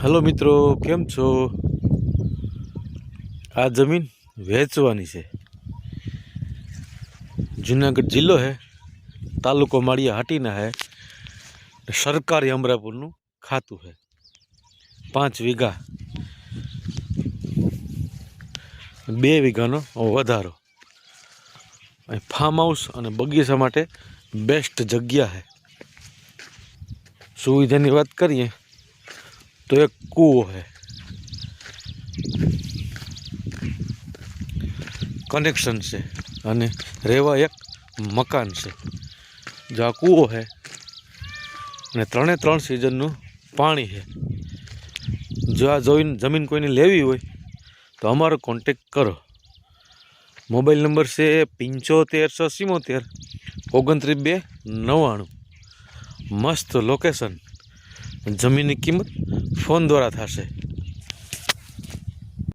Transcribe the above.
Hello मित्रों, केम छो। आ जमीन वेचवानी है। जूनागढ़ जिलो है, तालुको माड़िया हाटीना है, सरकारी अमरापुर खातु है। 5 वीघा 2 वीघानो वधारो। फार्म हाउस और बगीचा माटे बेस्ट जग्या है। सुविधानी बात करिए तो एक कूवो है, कनेक्शन से अने रेवा एक मकान से। जो आ कूवो है ने 3 सीजन पानी है। जो आ जमीन कोई लेवी हो तो अमारो कॉन्टेक्ट करो। मोबाइल नंबर से 7577 29 मस्त लोकेशन। जमीन की कीमत फोन द्वारा थाशे।